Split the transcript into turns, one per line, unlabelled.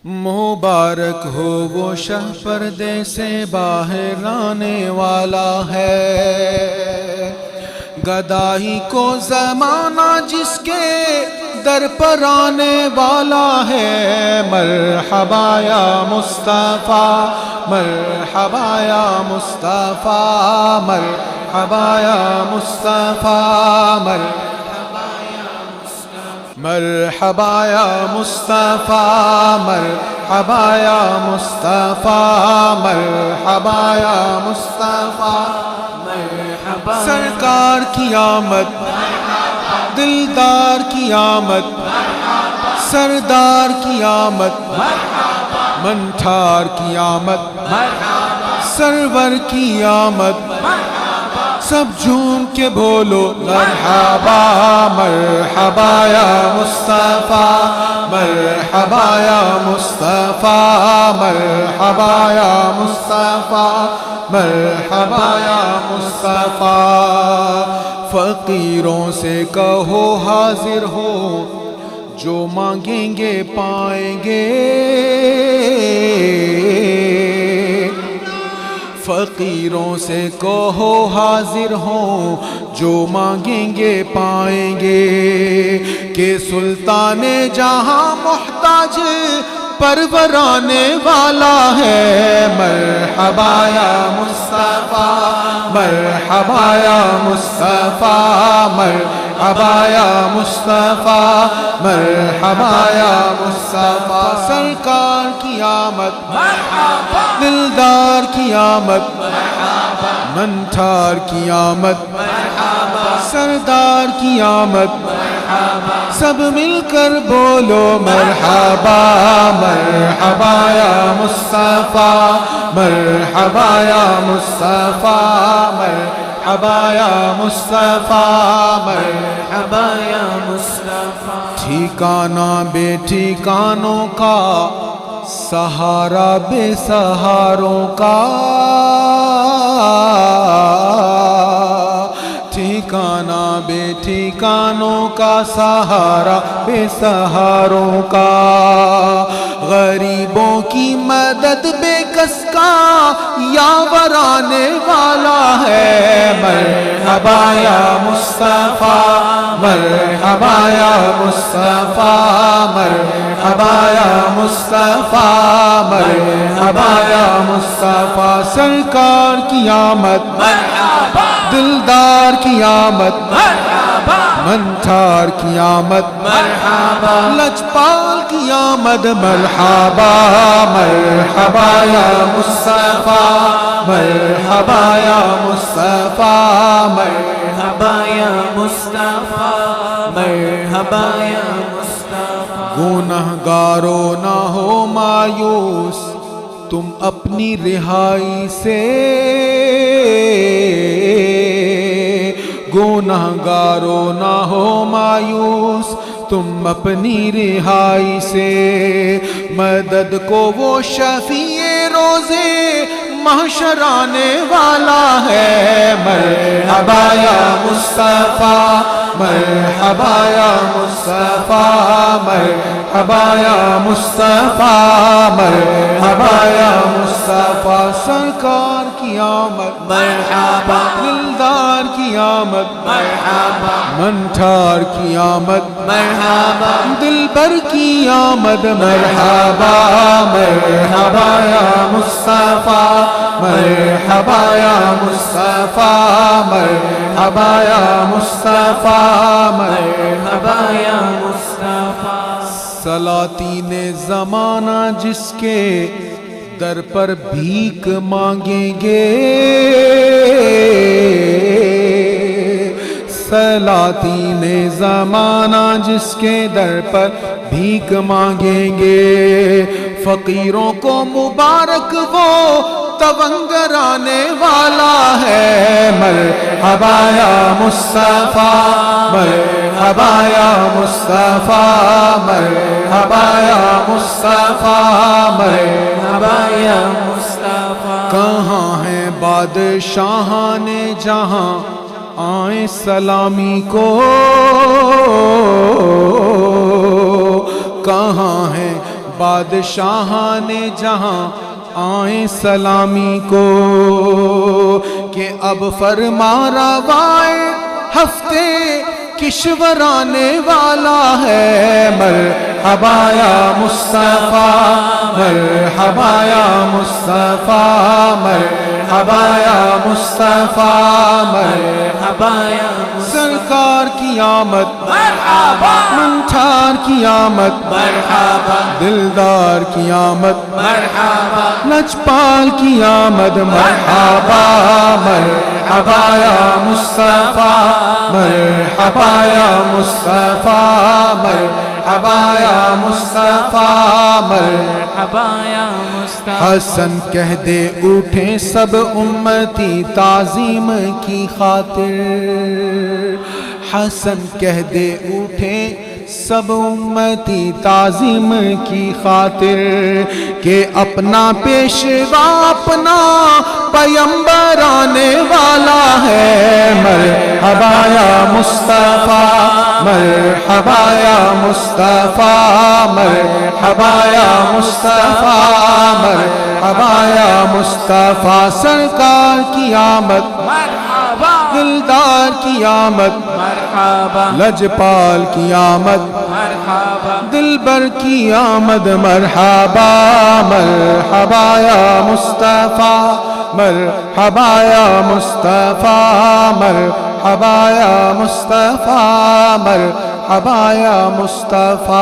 مبارک ہو وہ شہ پردے سے باہر آنے والا ہے، گدائی کو زمانہ جس کے در پر آنے والا ہے۔ مرحبا یا مصطفیٰ، مرحبا یا مصطفیٰ، مرحبا یا مصطفیٰ، مرحبا یا مصطفیٰ، مرحبا یا مصطفیٰ، مرحبا یا مصطفیٰ، مرحبا سرکار کی آمد، دلدار کی آمد، سردار کی آمد، منٹھار کی آمد، سرور کی آمد، سب جھوم کے بولو مرحبا، مرحبا یا مصطفیٰ، مرحبا یا مصطفیٰ، مرحبا یا مصطفیٰ، مرحبا یا مصطفیٰ۔ فقیروں سے کہو حاضر ہو، جو مانگیں گے پائیں گے۔ فقیروں سے کہو حاضر ہوں، جو مانگیں گے پائیں گے، کہ سلطان جہاں محتاج پرورانے والا ہے۔ مرحبا یا مصطفیٰ، مرحبا یا مصطفیٰ، مرحبا یا مصطفیٰ، مرحبا یا مصطفیٰ۔ سرکار کی آمد، مرحبا دلدار کی آمد، مرحبا منٹھار کی آمد، مرحبا سردار کی آمد، مرحبا سب مل کر بولو مرحبا، مرحبا یا مصطفیٰ، مرحبا یا مصطفیٰ، مرحبا یا مصطفیٰ، مرحبا یا مصطفیٰ۔ ٹھکانہ بے ٹھکانوں کا، سہارا بے سہاروں کا، ٹھکانہ بے ٹھکانوں کا، سہارا بے سہاروں کا، غریبوں کی مدد بے کس کا یاور آنے والا ہے۔ مرحبا یا مصطفیٰ، مرحبا یا مصطفیٰ، مرحبا یا مصطفیٰ، مرحبا یا مصطفیٰ۔ سرکار کی آمد، مرحبا دلدار کی آمد، مرحبا منٹھار کی آمد، مرحبا لجپال کی آمد، مرحبا، مرحبا یا مصطفیٰ، مرحبا یا مصطفیٰ، مرحبا یا مصطفیٰ، مرحبا یا مصطفیٰ۔ گنہگاروں نہ ہو مایوس تم اپنی رہائی سے، گنہگاروں نہ ہو مایوس تم اپنی رہائی سے، مدد کو وہ شفیع روزے محشر آنے والا ہے۔ مرحبا یا مصطفیٰ، مرحبا یا مصطفیٰ، مرحبا یا مصطفیٰ، مرحبا یا مصطفیٰ۔ سرکار کی آمد، مرحبا دلدار کی آمد، مرحبا منٹھار کی آمد، مرحبا دلبر کی آمد، مرحبا، مرحبا یا مصطفیٰ، مرحبا یا مصطفیٰ، مرحبا یا مصطفیٰ، مرحبا یا مصطفیٰ۔ سلاطین زمانہ جس کے در پر بھیک مانگیں گے، سلاطین زمانہ جس کے در پر بھیک مانگیں گے، فقیروں کو مبارک وہ تونگر آنے والا ہے۔ مرحبا یا مصطفیٰ، مرحبا یا مصطفیٰ، مرحبا یا مصطفیٰ، مرحبا یا مصطفیٰ۔ کہاں ہیں بادشاہان جہاں آئیں سلامی کو، کہاں ہے بادشاہان جہاں آئیں سلامی کو، کہ اب فرما روائے ہفتے کشورانے والا ہے۔ مرحبا یا مصطفیٰ، مرحبا یا مصطفیٰ، مرحبا یا مصطفیٰ، مرحبا یا سرکار کی آمد
مرحبا،
منٹھار کی آمد
مرحبا،
دلدار کی آمد
مرحبا،
لجپال کی آمد مرحبا، مرحبا یا مصطفیٰ، مرحبا یا مصطفیٰ، مرحبا یا مصطفیٰ،
مرحبا یا مصطفیٰ۔
حسن کہہ دے اٹھیں سب امتی تعظیم کی خاطر، حسن کہہ دے اٹھیں سب امتی تعظیم کی خاطر، کہ اپنا پیشوا اپنا پیمبر آنے والا ہے۔ مرحبا یا مصطفیٰ، مرحبا یا مصطفیٰ، مرحبا یا مصطفیٰ، مرحبا یا مصطفیٰ، سرکار کی آمد
مرحبا،
دلدار کی آمد
مرحبا،
لجپال کی آمد
مرحبا،
دلبر کی آمد مرحبا، مرحبا یا مصطفیٰ، مرحبا یا مصطفیٰ، مرحبا یا مصطفیٰ، مرحبا یا مصطفیٰ۔